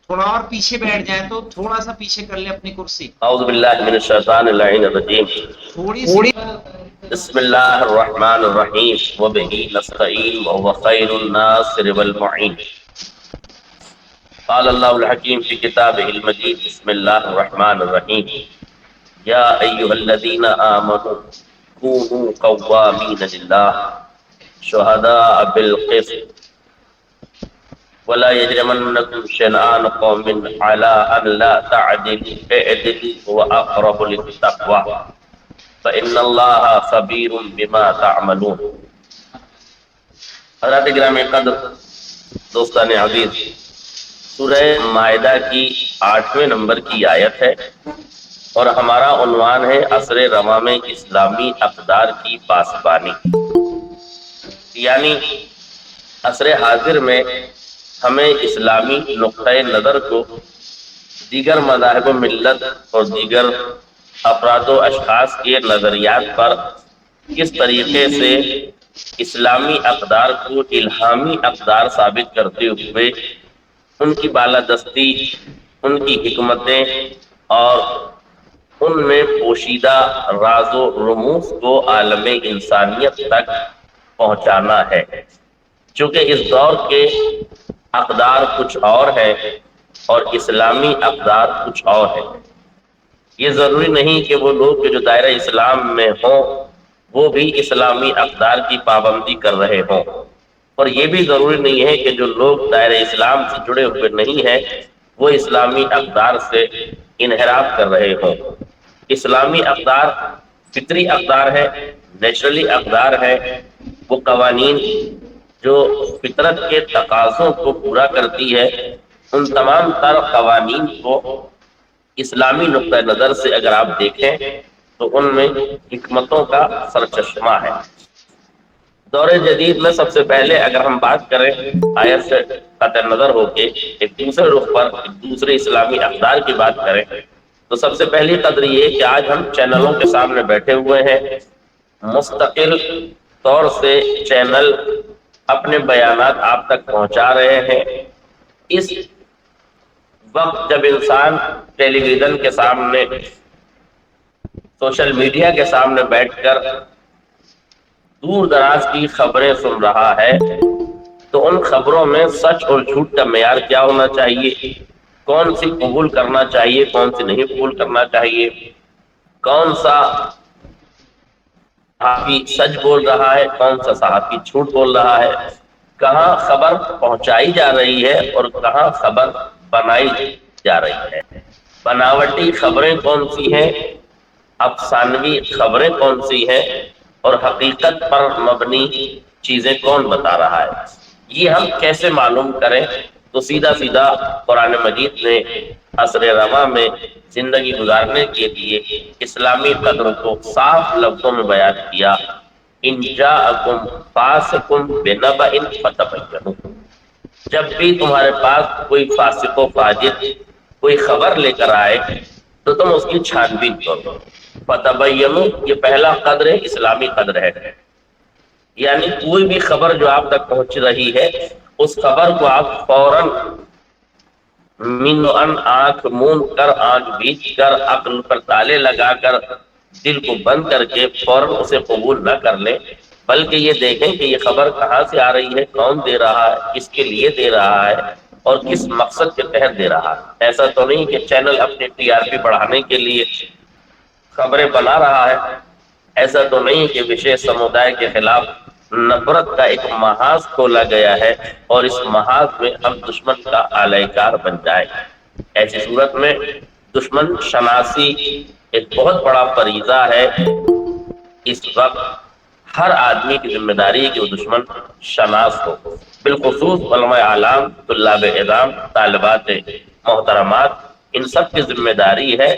تھوڑا اور پیچھے بیٹھ جائیں تو تھوڑا سا پیچھے کر لیں اپنی کرسی. اعوذ باللہ من الشیطان اللعین الرجیم. تھوڑی سی بسم اللہ الرحمن الرحیم وبہ نستعین وهو خیر الناصر والمعین. قال اللہ الحکیم فی کتابہ المجید. بسم اللہ الرحمن الرحیم. یا ایھا الذین آمنوا کونوا قوامین للہ شہداء بالقسط ولا يجرمنكم شنآن قوم على أن لا تعدلوا اعدلوا هو أقرب للتقوى فإن الله خبير بما تعملون. حضرات گرامی قدر، دوستان عزیز، سورہ مائدہ کی 8ویں نمبر کی آیت ہے اور ہمارا عنوان ہے عصر رواں میں اسلامی اقدار کی پاسبانی. یعنی عصر حاضر میں ہمیں اسلامی نقطۂ نظر کو دیگر مذاہب و ملت اور دیگر افراد و اشخاص کے نظریات پر کس طریقے سے اسلامی اقدار کو الہامی اقدار ثابت کرتے ہوئے ان کی بالادستی، ان کی حکمتیں اور ان میں پوشیدہ راز و رموز کو عالم انسانیت تک پہنچانا ہے. چونکہ اس دور کے اقدار کچھ اور ہے اور اسلامی اقدار کچھ اور ہے. یہ ضروری نہیں کہ وہ لوگ جو دائرہ اسلام میں ہوں وہ بھی اسلامی اقدار کی پابندی کر رہے ہوں، اور یہ بھی ضروری نہیں ہے کہ جو لوگ دائرہ اسلام سے جڑے ہوئے نہیں ہیں وہ اسلامی اقدار سے انحراف کر رہے ہوں. اسلامی اقدار فطری اقدار ہے، نیچرلی اقدار ہے. وہ قوانین جو فطرت کے تقاضوں کو پورا کرتی ہے، ان تمام تر قوانین کو اسلامی نقطہ نظر سے اگر آپ دیکھیں تو ان میں حکمتوں کا سرچشمہ ہے. دور جدید میں سب سے پہلے اگر ہم بات کریں آیت سے قطع نظر ہو کے ایک دوسرے رخ پر ایک دوسرے اسلامی اقدار کی بات کریں تو سب سے پہلی قدر یہ کہ آج ہم چینلوں کے سامنے بیٹھے ہوئے ہیں. مستقل طور سے چینل اپنے بیانات آپ تک پہنچا رہے ہیں. اس وقت جب انسان ٹیلی ویژن کے سامنے، سوشل میڈیا کے سامنے بیٹھ کر دور دراز کی خبریں سن رہا ہے تو ان خبروں میں سچ اور جھوٹ کا معیار کیا ہونا چاہیے، کون سی قبول کرنا چاہیے، کون سی نہیں قبول کرنا چاہیے، کون سا صحافی سچ بول رہا ہے، کون سا صحافی جھوٹ بول رہا ہے، کہاں خبر پہنچائی جا رہی ہے اور کہاں خبر بنائی جا رہی ہے، بناوٹی خبریں کون سی ہیں، افسانوی خبریں کون سی ہیں، اور حقیقت پر مبنی چیزیں کون بتا رہا ہے. یہ ہم کیسے معلوم کریں؟ تو سیدھا سیدھا قرآن مجید نے عصر رواں میں زندگی گزارنے کے لیے اسلامی قدر کو صاف لفظوں میں بیان کیا. ان جاءکم فاسق بنبأ فتبینوا. جب بھی تمہارے پاس کوئی فاسق و فاجر کوئی خبر لے کر آئے تو تم اس کی چھان بین کرو. فتبینوا یہ پہلا قدر ہے، اسلامی قدر ہے. یعنی کوئی بھی خبر جو آپ تک پہنچ رہی ہے اس خبر کو آپ فوراً من ان آنکھ مون کر، آنکھ بیچ کر، عقل پر تالے لگا کر، دل کو بند کر کے فوراً اسے قبول نہ کر لیں، بلکہ یہ دیکھیں کہ یہ خبر کہاں سے آ رہی ہے، کون دے رہا ہے، کس کے لیے دے رہا ہے اور کس مقصد کے تحت دے رہا ہے. ایسا تو نہیں کہ چینل اپنی ٹی آر پی بڑھانے کے لیے خبریں بنا رہا ہے، ایسا تو نہیں کہ وشیش سمودائے کے خلاف نفرت کا ایک محاذ کھولا گیا ہے اور اس محاذ میں ہم دشمن کا آلۂ کار بن جائے. ایسی صورت میں دشمن شناسی ایک بہت بڑا فریضہ ہے. اس وقت ہر آدمی کی ذمہ داری ہے کہ وہ دشمن شناس ہو، بالخصوص علماء اعلام، طلاب اعظام، طالبات محترمات. ان سب کی ذمہ داری ہے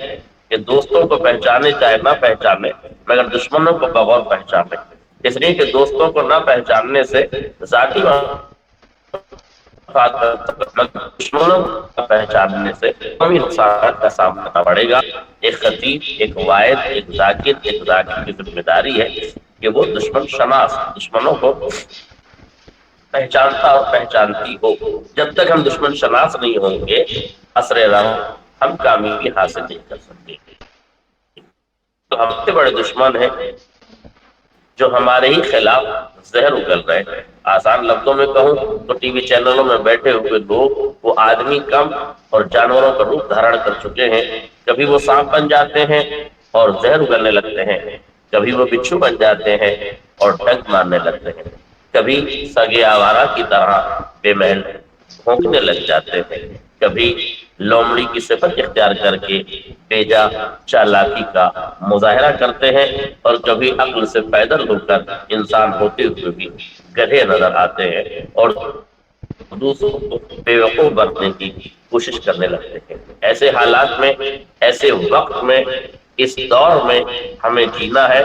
کہ دوستوں کو پہچانے چاہے نہ پہچانے مگر دشمنوں کو بغور پہچانے. اس لیے کہ دوستوں کو نہ پہچاننے سے ذاتی دشمنوں کو پہچاننے سے قومی نقصانات کا سامنا کرنا پڑے گا. ایک خطیب، ایک واعظ، ایک ذاکر کی ذمہ داری ہے کہ وہ دشمن شناس، دشمنوں کو پہچانتا اور پہچانتی ہو. جب تک ہم دشمن شناس نہیں ہوں گے عصر رحم ہم کامیابی حاصل نہیں کر سکتے. تو ہم سے بڑے دشمن ہیں جو ہمارے ہی خلاف زہر اگل رہے ہیں. آسان لفظوں میں کہوں تو ٹی وی چینلوں میں بیٹھے ہوئے لوگ وہ آدمی کم اور جانوروں کا روپ دھارن کر چکے ہیں. کبھی وہ سانپ بن جاتے ہیں اور زہر اگلنے لگتے ہیں, کبھی وہ بچھو بن جاتے ہیں اور ڈنک مارنے لگتے ہیں, کبھی سگے آوارہ کی طرح بے محل بھونکنے لگ جاتے ہیں, کبھی لومڑی کی صفت اختیار کر کے بیجا چالاکی کا مظاہرہ کرتے ہیں, اور کبھی عقل سے پیدل ہو کر انسان ہوتے ہوئے بھی گدھے نظر آتے ہیں اور دوسروں کو بے وقوف بننے کی کوشش کرنے لگتے ہیں. ایسے حالات میں, ایسے وقت میں, اس دور میں ہمیں جینا ہے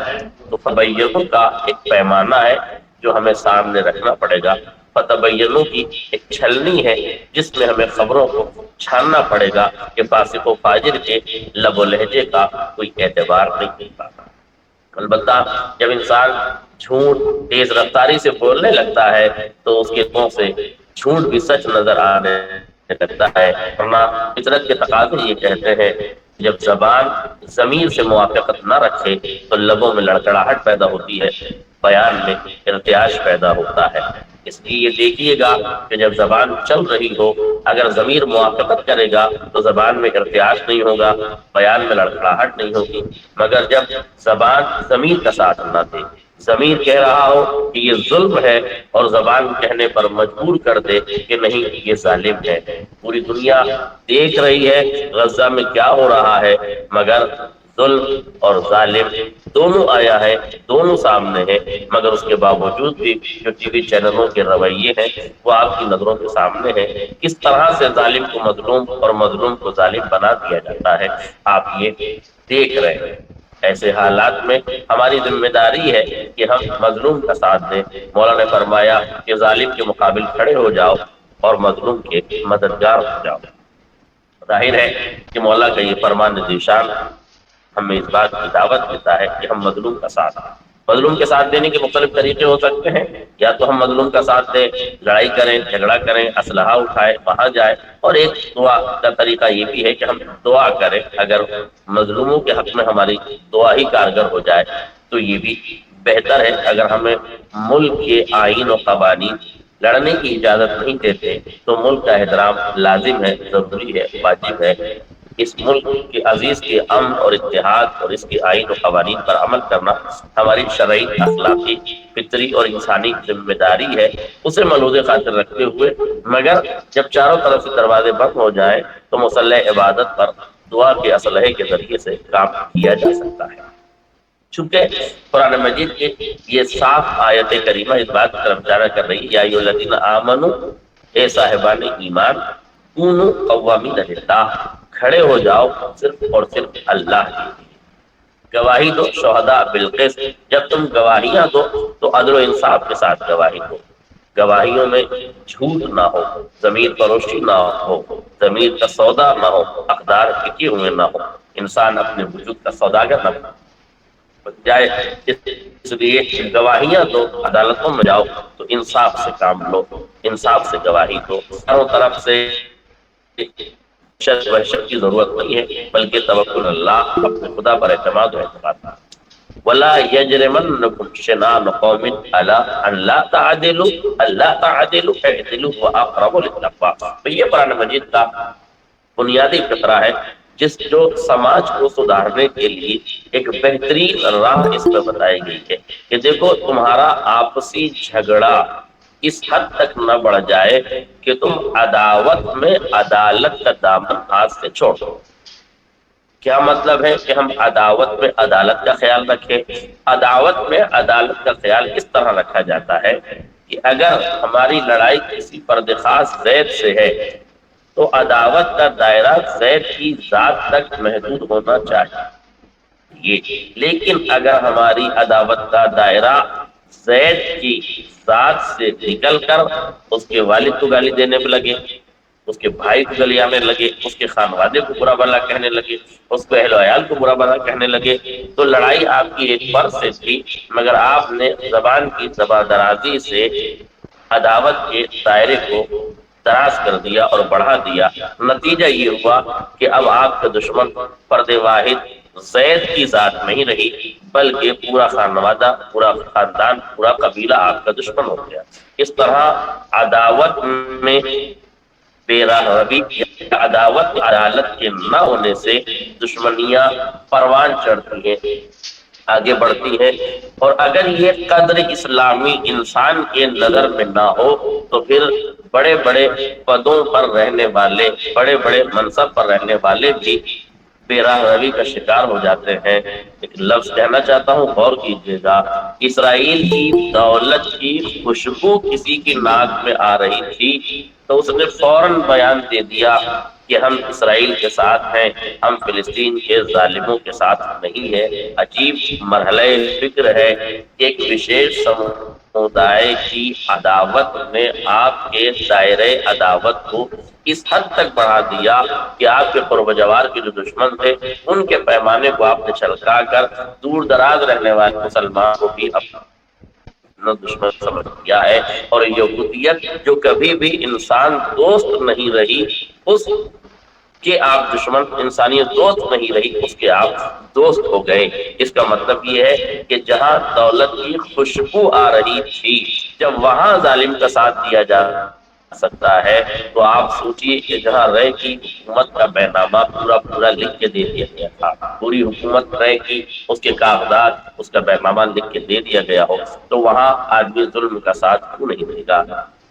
تو فتبینوا کا ایک پیمانہ ہے جو ہمیں سامنے رکھنا پڑے گا. فتبینوا کی ایک چھلنی ہے جس میں ہمیں خبروں کو چھاننا پڑے گا کہ فاسق و فاجر کے لب و لہجے کا کوئی اعتبار نہیں پاتا. البتہ جب انسان جھوٹ تیز رفتاری سے بولنے لگتا ہے تو اس کے منہ سے جھوٹ بھی سچ نظر آنے لگتا ہے. ورنہ فطرت کے تقاضے یہ کہتے ہیں جب زبان ضمیر سے موافقت نہ رکھے تو لبوں میں لڑکڑاہٹ پیدا ہوتی ہے, بیان میں ارتعاش پیدا ہوتا ہے. اس لیے یہ دیکھیے گا کہ جب زبان چل رہی ہو اگر ضمیر موافقت کرے گا تو زبان میں ارتعاش نہیں ہوگا, بیان میں لڑکڑاہٹ نہیں ہوگی. مگر جب زبان ضمیر کا ساتھ نہ دے, ضمیر کہہ رہا ہو کہ یہ ظلم ہے اور زبان کہنے پر مجبور کر دے کہ نہیں یہ ظالم ہے. پوری دنیا دیکھ رہی ہے غزہ میں کیا ہو رہا ہے, مگر ظلم اور ظالم دونوں آیا ہے, دونوں سامنے ہیں, مگر اس کے باوجود بھی جو ٹی وی چینلوں کے رویے ہیں وہ آپ کی نظروں کے سامنے ہیں. کس طرح سے ظالم کو مظلوم اور مظلوم کو ظالم بنا دیا جاتا ہے آپ یہ دیکھ رہے ہیں. ایسے حالات میں ہماری ذمہ داری ہے کہ ہم مظلوم کا ساتھ دیں. مولا نے فرمایا کہ ظالم کے مقابل کھڑے ہو جاؤ اور مظلوم کے مددگار ہو جاؤ. ظاہر ہے کہ مولا کا یہ فرمان ذیشان ہمیں اس بات کی دعوت دیتا ہے کہ ہم مظلوم کا ساتھ دیں. مظلوم کے ساتھ دینے کے مختلف طریقے ہو سکتے ہیں. یا تو ہم مظلوم کا ساتھ دیں, لڑائی کریں, جھگڑا کریں, اسلحہ اٹھائے وہاں جائے, اور ایک دعا کا طریقہ یہ بھی ہے کہ ہم دعا کریں. اگر مظلوموں کے حق میں ہماری دعا ہی کارگر ہو جائے تو یہ بھی بہتر ہے. اگر ہمیں ملک کے آئین و قوانین لڑنے کی اجازت نہیں دیتے تو ملک کا احترام لازم ہے, ضروری ہے, واجب ہے. اس ملک کے عزیز کے امن اور اتحاد اور اس کے آئین و قوانین پر عمل کرنا ہماری شرعی, اخلاقی, فطری اور انسانی ذمہ داری ہے. اسے ملحوظ خاطر رکھتے ہوئے مگر جب چاروں طرف سے دروازے بند ہو جائیں تو مسلح عبادت پر دعا کے اسلحے کے ذریعے سے کام کیا جا سکتا ہے. چونکہ قرآن مجید کے یہ صاف آیت کریمہ اس بات کی طرف اشارہ کر رہی ہے یا ایھا الذین آمنوا, اے صاحبان ایمان, کونوا قوامین للہ, کھڑے ہو جاؤ صرف اور صرف اللہ کے لیے. گواہی دو شہداء بالقسط, جب تم گواہیاں دو تو عدل و انصاف کے ساتھ گواہی دو. گواہیوں میں جھوٹ نہ ہو, ضمیر فروشی نہ ہو, ضمیر کا سودا نہ ہو, اقدار ٹکے ہوئے نہ ہو, انسان اپنے وجود کا سوداگر نہ بن جائے. اس لیے گواہیاں دو, عدالتوں میں جاؤ تو انصاف سے کام لو, انصاف سے گواہی دو. ہر طرف سے شک وحشت کی ضرورت نہیں ہے بلکہ توکل اللہ, اپنے خدا پر اعتماد و اعتماد. وَلَا يَجْرِمَنَّكُمْ شَنَآنُ قَوْمٍ عَلَىٰ أَن لَّا تَعْدِلُوا اعْدِلُوا هُوَ أَقْرَبُ لِلتَّقْوَىٰ. تو یہ قرآن مجید کا بنیادی فقرہ ہے جو سماج کو سدھارنے کے لیے ایک بہترین راہ اس میں بتائی گئی ہے کہ دیکھو تمہارا آپسی جھگڑا اس حد تک نہ بڑھ جائے کہ تم عداوت میں عدالت کا دامن ہاتھ سے چھوڑ دو. کیا مطلب ہے کہ ہم عداوت میں عدالت کا خیال رکھیں؟ عداوت میں عدالت کا خیال اس طرح رکھا جاتا ہے کہ اگر ہماری لڑائی کسی فرد خاص زید سے ہے تو عداوت کا دائرہ زید کی ذات تک محدود ہونا چاہیے. لیکن اگر ہماری عداوت کا دائرہ زید کی ذات سے نکل کر اس کے والد کو گالی دینے پہ لگے, اس کے بھائی کو گلیانے لگے, اس کے خانوادے کو برا بھلا کہنے لگے, اس کو اہل و عیال کو برا بھلا کہنے لگے, تو لڑائی آپ کی ایک فرض سے تھی مگر آپ نے زبان کی زبان درازی سے عداوت کے دائرے کو دراز کر دیا اور بڑھا دیا۔ نتیجہ یہ ہوا کہ اب آپ کا دشمن فرد واحد زید کی ذات نہیں رہی، بلکہ پورا خانوادہ، پورا خاندان، پورا قبیلہ آپ کا دشمن ہو گیا۔ اس طرح عداوت میں بے راہ روی، عداوت عدالت کے نہ ہونے سے دشمنیاں پروان چڑھتی ہیں، آگے بڑھتی ہے، اور اگر یہ قدر اسلامی انسان کے نظر میں نہ ہو تو پھر بڑے بڑے پدوں پر رہنے والے، بڑے بڑے منصب پر رہنے والے بھی بے راہ روی کا شکار ہو جاتے ہیں۔ ایک لفظ کہنا چاہتا ہوں، غور کیجیے گا۔ اسرائیل کی دولت کی خوشبو کسی کی ناک میں آ رہی تھی تو اس نے فوراً بیان دے دیا کہ ہم اسرائیل کے ساتھ ہیں، ہم فلسطین کے ظالموں کے ساتھ نہیں ہیں۔ عجیب مرحلہ فکر ہے، ایک وشیش سمودائے کی عداوت نے آپ کے دائرۂ عداوت کو اس حد تک بڑھا دیا کہ آپ کے قرب جوار کے جو دشمن تھے ان کے پیمانے کو آپ نے چھلکا کر دور دراز رہنے والے مسلمان کو بھی اپنا دشمن سمجھ لیا ہے۔ اور یہودیت جو کبھی بھی انسان دوست نہیں رہی، اس کہ آپ دشمن، انسانیت دوست نہیں رہی، اس کے آپ دوست ہو گئے۔ اس کا مطلب یہ ہے کہ جہاں دولت کی خوشبو آ رہی تھی، جب وہاں ظالم کا ساتھ دیا جا سکتا ہے تو آپ سوچئے کہ جہاں رے کی حکومت کا بیانامہ پورا لکھ کے دے دیا گیا تھا، پوری حکومت رے کی، اس کے کاغذات، اس کا بیانامہ لکھ کے دے دیا گیا ہو، تو وہاں آدمی ظلم کا ساتھ کیوں نہیں دے گا؟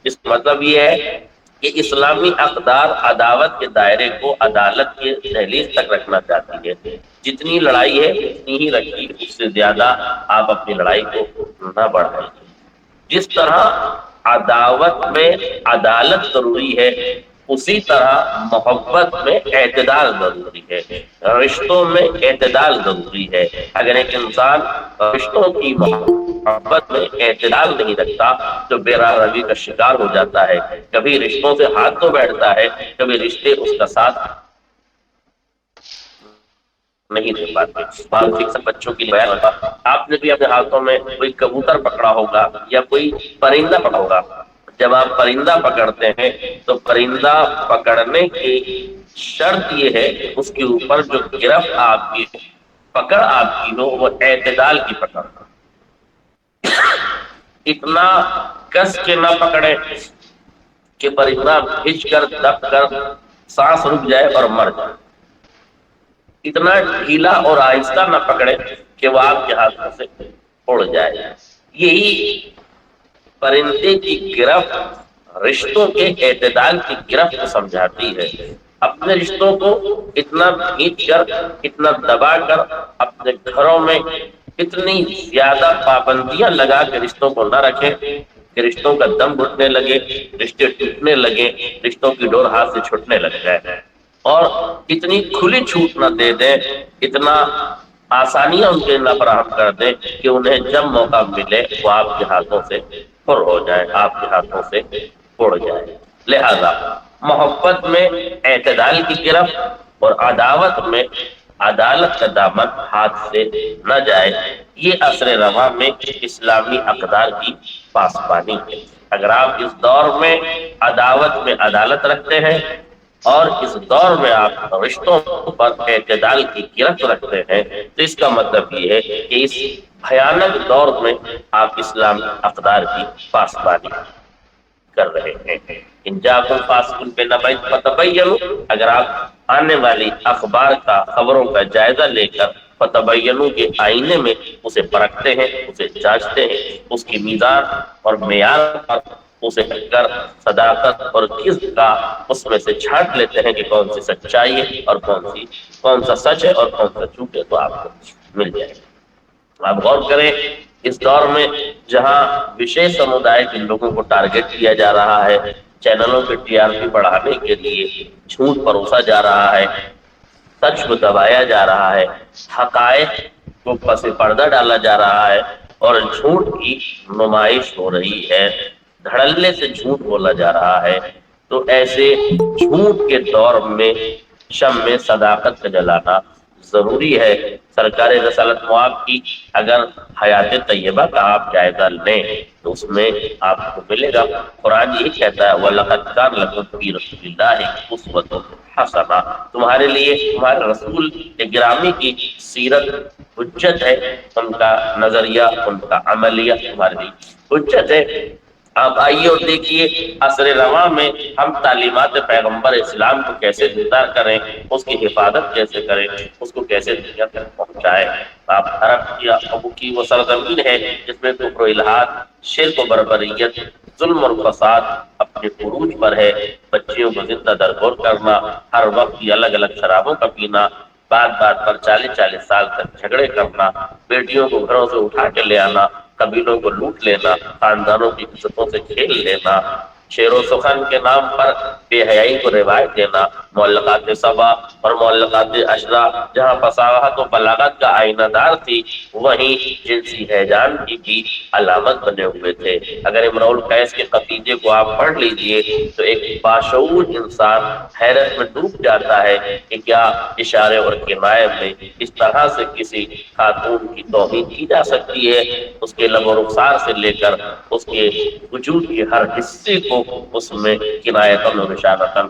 اس کا مطلب یہ ہے کہ اسلامی اقدار عداوت کے دائرے کو عدالت کے دہلیز تک رکھنا چاہتی ہے۔ جتنی لڑائی ہے اتنی ہی رکھیے، اس سے زیادہ آپ اپنی لڑائی کو نہ بڑھائیں۔ جس طرح عداوت میں عدالت ضروری ہے، اسی طرح محبت میں اعتدال ضروری ہے، رشتوں میں اعتدال ضروری ہے۔ اگر ایک انسان رشتوں کی محبت میں اعتدال نہیں رکھتا تو بے راہ روی کا شکار ہو جاتا ہے، کبھی رشتوں سے ہاتھ تو بیٹھتا ہے، کبھی رشتے اس کا ساتھ نہیں دے پاتے۔ بچوں کی بیان ہوتا، آپ نے بھی اپنے ہاتھوں میں کوئی کبوتر پکڑا ہوگا یا کوئی پرندہ پکڑا ہوگا۔ جب آپ پرندہ پکڑتے ہیں تو پرندہ پکڑنے کی شرط یہ ہے کہ اس کے اوپر جو گرفت آپ کی، پکڑ آپ کی ہو، وہ اعتدال کی پکڑ ہو، اتنا کس کے نہ پکڑے کہ پرندہ بھج کر دب کر سانس رک جائے اور مر جائے، اتنا ڈھیلا اور آہستہ نہ پکڑے کہ وہ آپ کے ہاتھوں سے اڑ جائے۔ یہی پرندے کی گرفت رشتوں کے اعتدال کی گرفت سمجھاتی ہے۔ اپنے رشتوں کو اتنا بھینچ کر، اتنا دبا کر، اپنے گھروں میں اتنی زیادہ پابندیاں لگا کے رشتوں کو نہ رکھیں کہ رشتوں کا دم گھٹنے لگے، رشتے ٹوٹنے لگے، رشتوں کی ڈور ہاتھ سے چھوٹنے لگ جائے، اور اتنی کھلی چھوٹ نہ دے دیں، اتنا آسانیاں ان کے نہ فراہم کر دیں کہ انہیں جب موقع ملے وہ آپ کے ہاتھوں سے پر ہو جائے، آپ کے ہاتھوں سے اڑ جائے۔ لہذا محبت میں اعتدال کی گرفت اور عداوت میں عدالت کا دامن ہاتھ سے نہ جائے، یہ عصر رواں میں اسلامی اقدار کی پاسبانی ہے۔ اگر آپ اس دور میں عداوت میں عدالت رکھتے ہیں اور اس دور میں آپ رشتوں پر اعتدال کی گرفت رکھتے ہیں تو اس کا مطلب یہ ہے کہ اس بھیانک دور میں آپ اسلامی اقدار کی پاسبانی کر رہے ہیں۔ ان جاءکم فاسق بنبأ فتبینوا، اگر آپ آنے والی اخبار کا، خبروں کا جائزہ لے کر فتبینوا کے آئینے میں اسے پرکھتے ہیں، اسے جانچتے ہیں، اس کی میزان اور معیار پر اسے کر صداقت اور کذب کا اس میں سے چھانٹ لیتے ہیں کہ کون سی سچائی ہے اور کون سا سچ ہے اور کون سا جھوٹ ہے، تو آپ کو مل جائے گا۔ آپ غور کریں، اس دور میں جہاں وشیش سمودائے کے لوگوں کو ٹارگٹ کیا جا رہا ہے، چینلوں کے ٹی آر پی بڑھانے کے لیے جھوٹ پروسا جا رہا ہے، سچ کو دبایا جا رہا ہے، حقائق کو پس پردہ ڈالا جا رہا ہے اور جھوٹ کی نمائش ہو رہی ہے، دھڑلے سے جھوٹ بولا جا رہا ہے، تو ایسے جھوٹ کے دور میں شمع صداقت کا جلانا ضروری ہے سرکار رسالت معاب کی اگر حیات طیبہ کا آپ جائزہ لیں تو اس میں آپ کو ملے گا قرآن یہی کہتا ہے وَلَقَدْ كَانَ لَكُمْ فِي رَسُولِ اللَّهِ أُسْوَةٌ حَسَنَةٌ تمہارے لیے تمہارے رسول گرامی کی سیرت حجت ہے، ان کا نظریہ ان کا عملیہ تمہارے لیے حجت ہے۔ آپ آئیے اور دیکھیے عصر رواں میں ہم تعلیمات پیغمبر اسلام کو کیسے زندہ کریں، اس کی حفاظت کیسے کریں، اس کو کیسے دنیا تک پہنچائیں۔ آپ عرب کی وہ سرزمین ہے جس میں کفر و الحاد، شرک و بربریت، ظلم اور فساد اپنے عروج پر ہے۔ بچیوں کو زندہ درگور کرنا، ہر وقت کی الگ الگ شرابوں کا پینا، بات بات پر 40 سال تک جھگڑے کرنا، بیٹیوں کو گھروں سے اٹھا کے لے آنا، قبیلوں کو لوٹ لینا، خاندانوں کی عزتوں سے کھیل لینا، شعر و سخن کے نام پر بے حیائی کو روایت دینا، معلقات سبا اور معلقات عشرہ جہاں فصاحت و بلاغت کا آئینہ دار تھی وہیں جنسی ہیجان کی بھی علامت بنے ہوئے تھے۔ اگر امرؤ القیس کے قصیدے کو آپ پڑھ لیجئے تو ایک باشعور انسان حیرت میں ڈوب جاتا ہے کہ کیا اشارے اور کنایے میں اس طرح سے کسی خاتون کی توہین کی جا سکتی ہے۔ اس کے لب و رخسار سے لے کر اس کے وجود کے ہر حصے کو اس میں کنایتاً و اشارتاً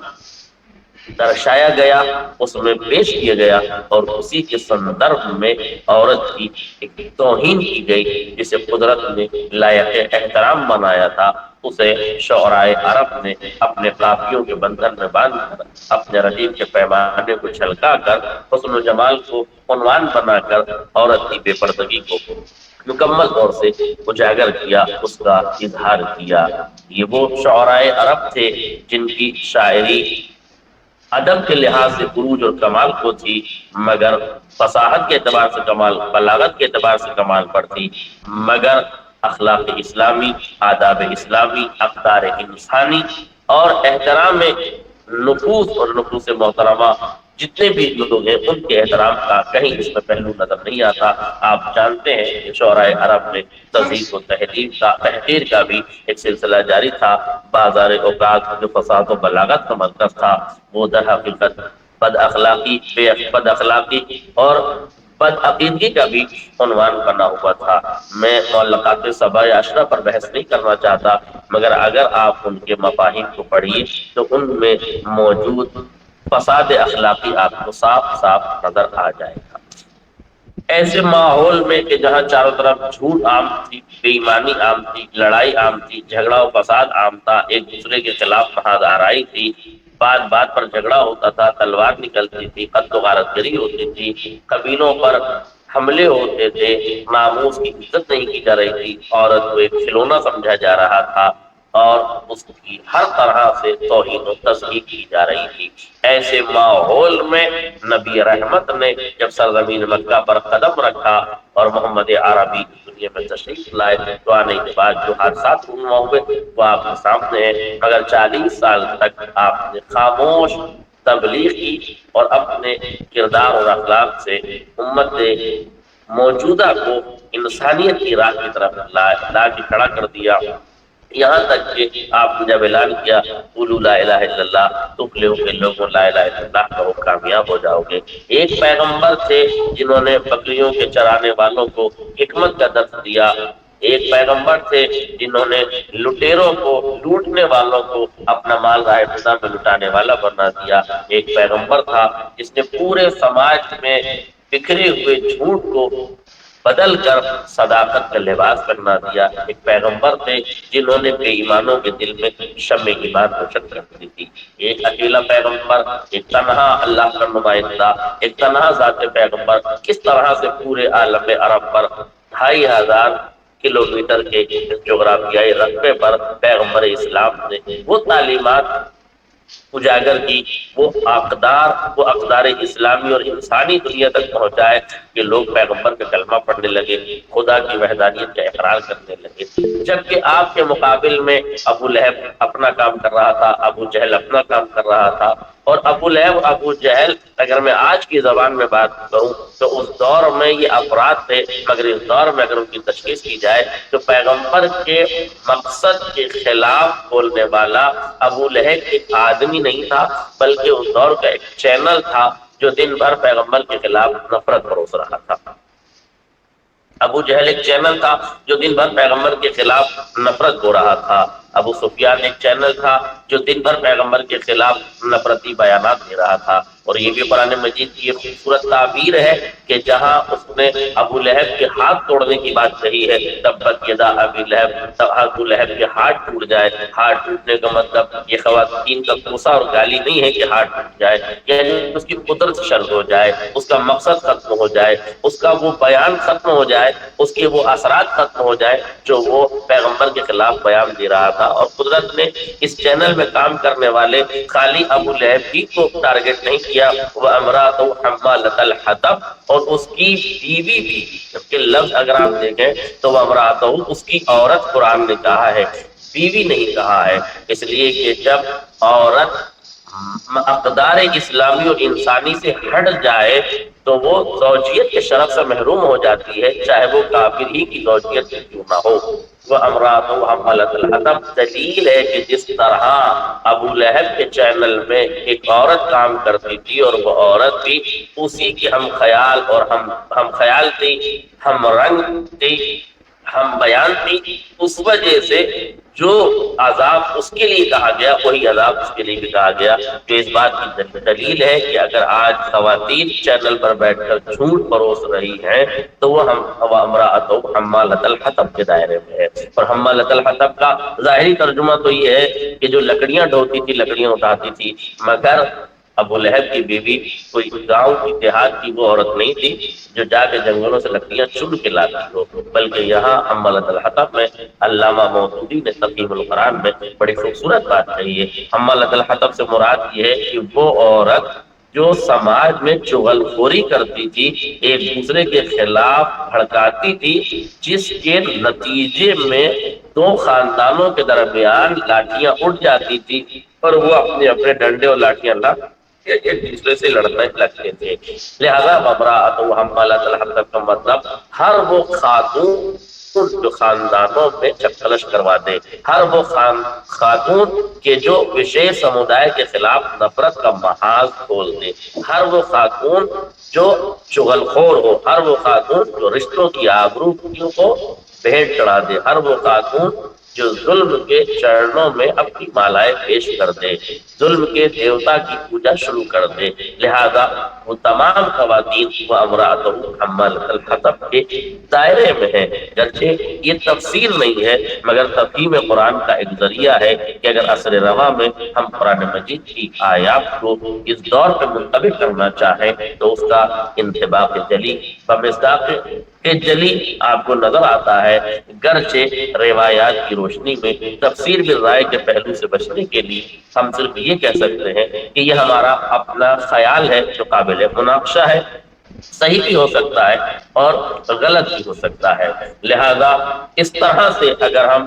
درشایا گیا، اس میں پیش کیا گیا، اور اسی کے سندرب میں عورت کی ایک توہین کی گئی جسے قدرت نے لائق احترام بنایا تھا، اسے شعراء عرب نے اپنے قافیوں کے بندھن میں باندھ کر، اپنے ردیف کے پیمانے کو چھلکا کر، حسن و جمال کو عنوان بنا کر عورت کی بے پردگی کو مکمل طور سے اجاگر کیا، اس کا اظہار کیا۔ یہ وہ شعراء عرب تھے جن کی شاعری ادب کے لحاظ سے عروج اور کمال کو تھی، مگر فصاحت کے اعتبار سے کمال، بلاغت کے اعتبار سے کمال پر تھی، مگر اخلاق اسلامی، آداب اسلامی، اقدار انسانی اور احترام نفوس اور نفوس محترمہ جتنے بھی لوگ ہیں ان کے احترام کا کہیں اس میں پہلو نظر نہیں آتا۔ آپ جانتے ہیں کہ شعراء عرب میں تہذیب و تحقیر کا بھی ایک سلسلہ جاری تھا۔ بازار اوقات جو فساد و بلاغت کا مرکز تھا وہ در حقیقت بد اخلاقی اور بد عقیدگی کا بھی عنوان بنا ہوا تھا۔ میں معلقات سبا یا عشرہ پر بحث نہیں کرنا چاہتا، مگر اگر آپ ان کے مفاہیم کو پڑھیے تو ان میں موجود فساد اخلاقی آپ کو صاف صاف نظر آ جائے گا۔ ایسے ماحول میں کہ جہاں چاروں طرف جھوٹ عام تھی، بے ایمانی عام تھی، لڑائی عام تھی، جھگڑا و فساد عام تھا، ایک دوسرے کے خلاف محاذ آرائی تھی، بات بات پر جھگڑا ہوتا تھا، تلوار نکلتی تھی، قتل و غارت گری ہوتی تھی، قبیلوں پر حملے ہوتے تھے، ناموس کی عزت نہیں کی جا رہی تھی، عورت کو ایک کھلونا سمجھا جا رہا تھا اور اس کی ہر طرح سے توہین و تضحیق کی جا رہی تھی۔ ایسے ماحول میں نبی رحمت نے جب سرزمین مکہ پر قدم رکھا اور محمد عربی دنیا میں تشریف لائے تو آنے کے بعد جو حادثات رونما ہوئے وہ آپ کے سامنے ہیں، مگر 40 سال تک آپ نے خاموش تبلیغ کی اور اپنے کردار اور اخلاق سے امت موجودہ کو انسانیت کی راہ کی طرف لا کے کھڑا کر دیا، یہاں تک کہ آپ نے جب اعلان کیا قولوا لا الہ الا اللہ تفلحوا کہ لوگوں لا الہ الا اللہ کہو کامیاب ہو جاؤ گے۔ ایک پیغمبر تھے جنہوں نے بکریوں کے چرانے والوں کو حکمت کا درس دیا، ایک پیغمبر تھے جنہوں نے لٹیروں کو، لوٹنے والوں کو اپنا مال رائے خدا میں لٹانے والا بنا دیا، ایک پیغمبر تھا جس نے پورے سماج میں بکھرے ہوئے جھوٹ کو بدل کر صداقت کا لباس پہنا دیا، ایک پیغمبر تھے جنہوں نے بے ایمانوں کے دل میں شمع ایمان روشن کر دی تھی۔ ایک اکیلا پیغمبر، ایک تنہا اللہ کا نمائندہ، ایک تنہا ذات پیغمبر کس طرح سے پورے عالم عرب پر 2500 کلومیٹر کے جغرافیائی رقبے پر پیغمبر اسلام نے وہ تعلیمات اجاگر کی، وہ اقدار اسلامی اور انسانی دنیا تک پہنچائے کہ لوگ پیغمبر کا کلمہ پڑھنے لگے، خدا کی وحدانیت کا اقرار کرنے لگے، جبکہ آپ کے مقابل میں ابو لہب اپنا کام کر رہا تھا، ابو جہل اپنا کام کر رہا تھا، اور ابو لہب ابو جہل اگر میں آج کی زبان میں بات کروں تو اس دور میں یہ افراد تھے، مگر اس دور میں اگر ان کی تشخیص کی جائے تو پیغمبر کے مقصد کے خلاف بولنے والا ابو لہب ایک آدمی نہیں تھا بلکہ اس دور کا ایک چینل تھا جو دن بھر پیغمبر کے خلاف نفرت پروس رہا تھا۔ ابو جہل ایک چینل تھا جو دن بھر پیغمبر کے خلاف نفرت ہو رہا تھا۔ ابو سفیان ایک چینل تھا جو دن بھر پیغمبر کے خلاف نفرتی بیانات دے رہا تھا۔ اور یہ بھی قرآن مجید کی ایک خوبصورت تعبیر ہے کہ جہاں اس نے ابو لہب کے ہاتھ توڑنے کی بات کہی ہے، تبت یدا ابی لہب، ابو لہب کے ہاتھ ٹوٹ جائے۔ ہاتھ ٹوٹنے کا مطلب یہ خواتین کا غصہ اور گالی نہیں ہے کہ ہاتھ ٹوٹ جائے، یعنی اس کی قدرت شرط ہو جائے، اس کا مقصد ختم ہو جائے، اس کا وہ بیان ختم ہو جائے، اس کے وہ اثرات ختم ہو جائے جو وہ پیغمبر کے خلاف بیان دے رہا تھا۔ اور قدرت نے اس چینل میں کام کرنے والے خالی ابو لہب ہی کو ٹارگٹ نہیں کیا، وہ امرأتہ حمالۃ الحطب، اور اس کی بیوی بھی، جبکہ لفظ اگر آپ دیکھیں تو وہ امرأتہ، اس کی عورت قرآن نے کہا ہے، بیوی نہیں کہا ہے، اس لیے کہ جب عورت اقدار اسلامی اور انسانی سے ہٹ جائے تو وہ زوجیت کے شرف سے محروم ہو جاتی ہے، چاہے وہ کافر ہی کی زوجیت کیوں نہ ہو۔ وہ امرأۃ حمالۃ الحطب دلیل ہے کہ جس طرح ابو لہب کے چینل میں ایک عورت کام کرتی تھی اور وہ عورت بھی اسی کے ہم خیال اور ہم خیال تھی، ہم رنگ تھی، ہم بیان تھی، اس وجہ سے جو عذاب اس کے لیے کہا گیا وہی عذاب اس کے لیے بھی کہا گیا، جو اس بات کی دلیل ہے کہ اگر آج خواتین چینل پر بیٹھ کر جھوٹ پروس رہی ہیں تو وہ امرأۃ حمالۃ الحطب کے دائرے میں ہے۔ اور حمالۃ الحطب کا ظاہری ترجمہ تو یہ ہے کہ جو لکڑیاں ڈھوتی تھی، لکڑیاں اٹھاتی تھی، مگر ابو لہب کی بیوی کوئی گاؤں کی دیہات کی وہ عورت نہیں تھی جو جا کے جنگلوں سے لکڑیاں چن کے لاتی ہو، بلکہ یہاں حمالۃ الحطب میں علامہ مودودی نے تفہیم القرآن میں بڑی خوبصورت بات کہی ہے۔ حمالۃ الحطب سے مراد یہ ہے کہ وہ عورت جو سماج میں چغل خوری کرتی تھی، ایک دوسرے کے خلاف بھڑکاتی تھی، جس کے نتیجے میں دو خاندانوں کے درمیان لاٹھیاں اٹھ جاتی تھی اور وہ اپنے اپنے ڈنڈے اور لاٹھیاں لا ایک دوسرے سے لڑنے لگتے تھے۔ لہذا امرأۃ حمالۃ الحطب کا مطلب ہر وہ خاتون جو خاندانوں میں چپکلش کروا دے، ہر وہ خاتون کے جو وشیش سمودائے کے خلاف نفرت کا محاذ کھول دے، ہر وہ خاتون جو چغل خور ہو، ہر وہ خاتون جو رشتوں کی آبروئیوں کو بھیٹ چڑھا دے، ہر وہ خاتون جو ظلم کے چرنوں میں اپنی مالائے پیش کر دے، ظلم کے دیوتا کی پوجا شروع کر دے۔ لہذا وہ تمام خواتین و امرأۃ حمالۃ الحطب کے دائرے میں ہیں، گرچہ یہ تفسیر نہیں ہے مگر تفہیم قرآن کا ایک ذریعہ ہے کہ اگر عصر رواں میں ہم قرآن مجید کی آیات کو اس دور پہ منطبق کرنا چاہیں تو اس کا انطباق جلی بمصداق جلی آپ کو نظر آتا ہے، گرچہ روایات کی روشنی میں تفسیر بالرائے کے پہلو سے بچنے کے لیے ہم صرف یہ کہہ سکتے ہیں کہ یہ ہمارا اپنا خیال ہے جو قابل مناقشہ ہے، صحیح بھی ہو سکتا ہے اور غلط بھی ہو سکتا ہے۔ لہذا اس طرح سے اگر ہم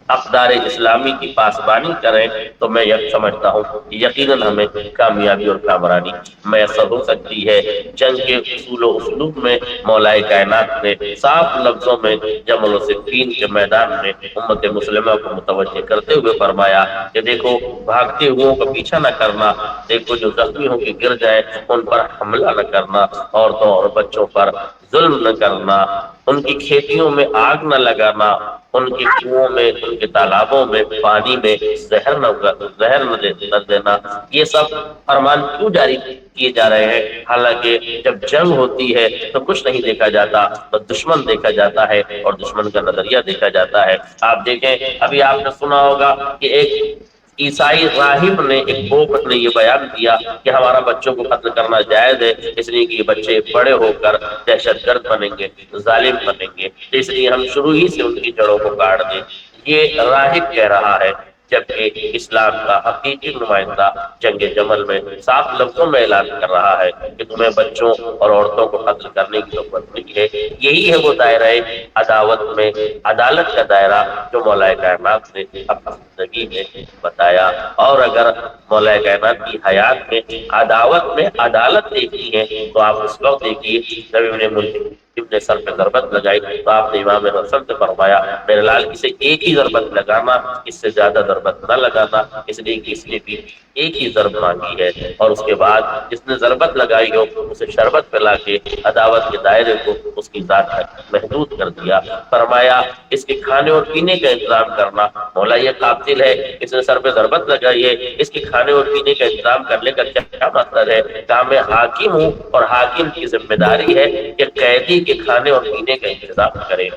اقدار اسلامی کی پاسبانی کریں تو میں یہ سمجھتا ہوں کہ یقیناً ہمیں کامیابی اور کامرانی میسر ہو سکتی ہے۔ جنگ کے اصول و اسلوب میں مولا کائنات نے صاف لفظوں میں جمل و صفین کے میدان میں امت مسلمہ کو متوجہ کرتے ہوئے فرمایا کہ دیکھو بھاگتے ہوئوں کا پیچھا نہ کرنا، دیکھو جو زخمی ہو کے گر جائے ان پر حملہ نہ کرنا، عورتوں اور بچوں پر ظلم نہ کرنا، ان کی کھیتیوں میں آگ نہ لگانا، ان کے کنوؤں میں، ان کے تالابوں میں، پانی میں زہر نہ دینا۔ یہ سب فرمان کیوں جاری کیے جا رہے ہیں؟ حالانکہ جب جنگ ہوتی ہے تو کچھ نہیں دیکھا جاتا، تو دشمن دیکھا جاتا ہے اور دشمن کا نظریہ دیکھا جاتا ہے۔ آپ دیکھیں، ابھی آپ نے سنا ہوگا کہ ایک عیسائی راہب نے، ایک پوپ نے یہ بیان کیا کہ ہمارا بچوں کو قتل کرنا جائز ہے، اس لیے کہ یہ بچے بڑے ہو کر دہشت گرد بنیں گے، ظالم بنیں گے، اس لیے ہم شروع ہی سے ان کی جڑوں کو کاٹ دیں۔ یہ راہب کہہ رہا ہے، جبکہ اسلام کا حقیقی نمائندہ جنگ جمل میں صاف لفظوں میں اعلان کر رہا ہے کہ تمہیں بچوں اور عورتوں کو قتل کرنے کی نوبت نہیں ہے۔ یہی ہے وہ دائرہ عداوت میں عدالت کا دائرہ جو مولا کائنات نے اپنی زندگی میں بتایا۔ اور اگر مولا کائنات کی حیات میں عداوت میں عدالت دیکھنی ہے تو آپ اس وقت دیکھیے جب ابن ملجم ابن سر پہ ضربت لگائی تو آپ نے امام حسن سے فرمایا میرے لال اسے ایک ہی ضربت لگانا، اس سے زیادہ ضربت نہ لگانا، اس لیے کہ اس نے بھی ایک ہی ضرب مانگی ہے، اور اس کے بعد جس نے ضربت لگائی ہو اسے شربت پلا کے عداوت کے دائرے کو اس کی ذات تک محدود کر دیا۔ فرمایا اس کے کھانے اور پینے کا انتظام کرنا، مولا یہ قاتل ہے، اس نے سر پہ ضربت لگائی ہے، اس کے کھانے اور پینے کا انتظام کرنے کا کیا مطلب ہے؟ کہا میں حاکم ہوں اور حاکم کی ذمہ داری ہے کہ قیدی کے کھانے اور پینے کا انتظام کرے،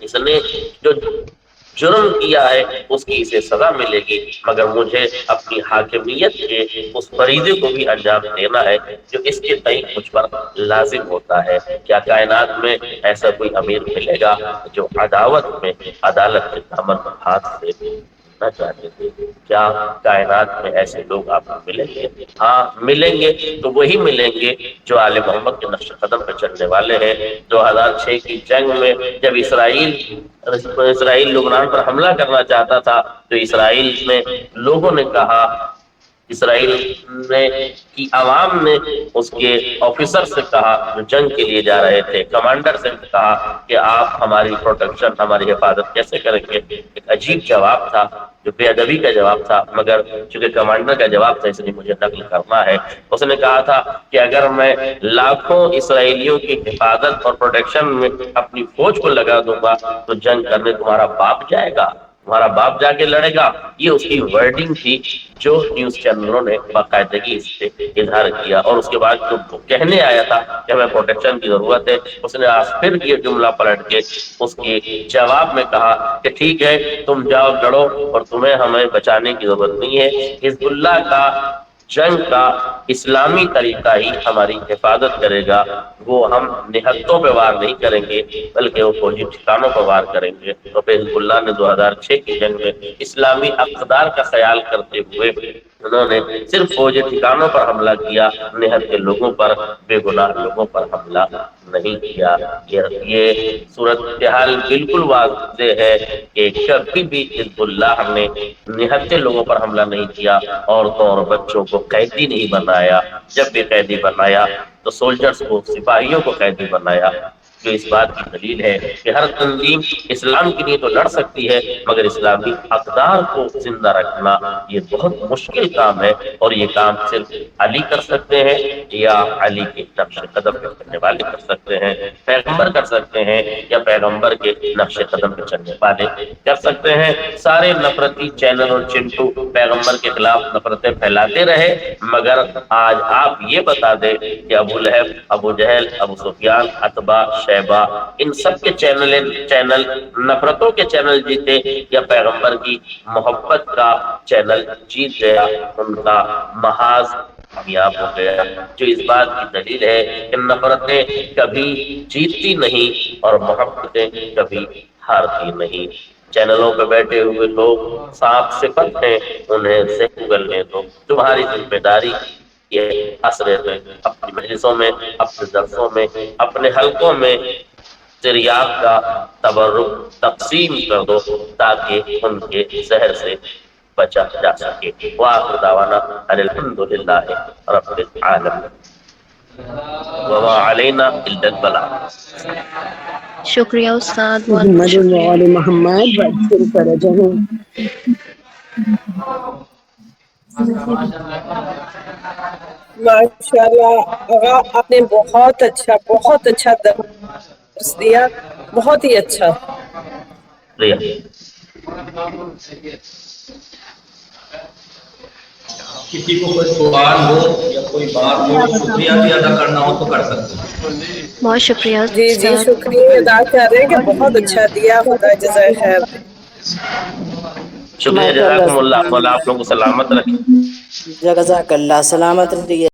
اس نے جو جرم کیا ہے اس کی اسے سزا ملے گی، مگر مجھے اپنی حاکمیت کے اس فریضے کو بھی انجام دینا ہے جو اس کے تئیں مجھ پر لازم ہوتا ہے۔ کیا کائنات میں ایسا کوئی امیر ملے گا جو عداوت میں عدالت کے دامن ہاتھ سے نہ چاہتے تھے؟ کیا کائنات میں ایسے لوگ آپ کو ملیں گے؟ ہاں ملیں گے، تو وہی ملیں گے جو آل محمد کے نقش قدم پہ چلنے والے ہیں۔ 2006 کی جنگ میں جب اسرائیل لبنان پر حملہ کرنا چاہتا تھا تو اسرائیل میں لوگوں نے کہا، اسرائیل کی عوام نے اس کے آفیسر سے کہا جو جنگ کے لیے جا رہے تھے، کمانڈر سے کہا کہ آپ ہماری پروٹیکشن، ہماری حفاظت کیسے کریں گے؟ ایک عجیب جواب تھا جو بے ادبی کا جواب تھا، مگر چونکہ کمانڈر کا جواب تھا اس لیے مجھے نقل کرنا ہے۔ اس نے کہا تھا کہ اگر میں لاکھوں اسرائیلیوں کی حفاظت اور پروٹیکشن میں اپنی فوج کو لگا دوں گا تو جنگ کرنے تمہارا باپ جائے گا، تمہارا باپ جا کے لڑے گا۔ یہ اس کی ورڈنگ تھی جو نیوز چینلوں نے باقاعدگی اس سے اظہار کیا، اور اس کے بعد جو کہنے آیا تھا کہ ہمیں پروٹیکشن کی ضرورت ہے، اس نے آج پھر یہ جملہ پلٹ کے اس کے جواب میں کہا کہ ٹھیک ہے تم جاؤ لڑو اور تمہیں ہمیں بچانے کی ضرورت نہیں ہے۔ حزب اللہ کا جنگ کا اسلامی طریقہ ہی ہماری حفاظت کرے گا، وہ ہم نہتوں پہ وار نہیں کریں گے بلکہ وہ فوجی ٹھکانوں پہ وار کریں گے۔ تو پھر حزب اللہ نے 2006 کی جنگ میں اسلامی اقدار کا خیال کرتے ہوئے انہوں نے صرف فوجی ٹھکانوں پر حملہ کیا، نہت کے لوگوں پر، بے گناہ لوگوں پر حملہ نہیں کیا۔ یہ صورتحال بالکل واضح ہے کہ کبھی بھی حزب اللہ نے نہتے لوگوں پر حملہ نہیں کیا، عورتوں اور بچوں کو قیدی نہیں بنایا، جب بھی قیدی بنایا تو سولجرز کو، سپاہیوں کو قیدی بنایا، جو اس بات کی دلیل ہے کہ ہر تنظیم اسلام کے لیے تو لڑ سکتی ہے مگر اسلامی اقدار کو زندہ رکھنا یہ بہت مشکل کام ہے، اور یہ کام صرف علی کر سکتے ہیں یا علی کے نقش قدم پہ چلنے والے کر سکتے ہیں، پیغمبر کر سکتے ہیں یا پیغمبر کے نقش قدم پہ چلنے والے کر سکتے ہیں۔ سارے نفرتی چینل اور چنٹو پیغمبر کے خلاف نفرتیں پھیلاتے رہے، مگر آج آپ یہ بتا دیں کہ ابو لہب، ابو جہل، ابو سفیان، عتبہ، شیبہ، ان سب کے چینل نفرتوں کے چینل جیتے یا پیغمبر کی محبت کا چینل جیت گیا؟ ان کا محاذ کامیاب ہو گیا، جو اس بات کی دلیل ہے کہ نفرتیں کبھی جیتتی نہیں اور محبتیں کبھی ہارتی نہیں۔ چینلوں پہ بیٹھے ہوئے لوگ سانپ صفت ہیں، انہیں سے اگلنے دو۔ تمہاری ذمہ داری یہ اثرے میں اپنی مجلسوں میں، اپنے درسوں میں، اپنے حلقوں میں تریاق کا تبرک تقسیم کر دو تاکہ ان کے زہر سے بچا جا سکے۔ وآخر دعوانا ان الحمدللہ رب العالمین وما علینا الا البلاغ۔ شکریہ استاد، محمد وعلی محمد وعلی فرجہ۔ ماشاءاللہ آغا، آپ نے بہت اچھا درس دیا، بہت ہی اچھا۔ کسی کو کوئی سوال ہو یا کوئی بات ہو، شکریہ بھی ادا کرنا ہو تو کر سکتے ہیں۔ بہت شکریہ جی استاد۔ شکریہ ادا کر رہے ہیں کہ بہت اچھا دیا، خدا جزائے خیر دے۔ شکریہ، جزاکم اللہ، مولا آپ لوگوں کو سلامت رکھے۔ جزاک اللہ، سلامت رہیے۔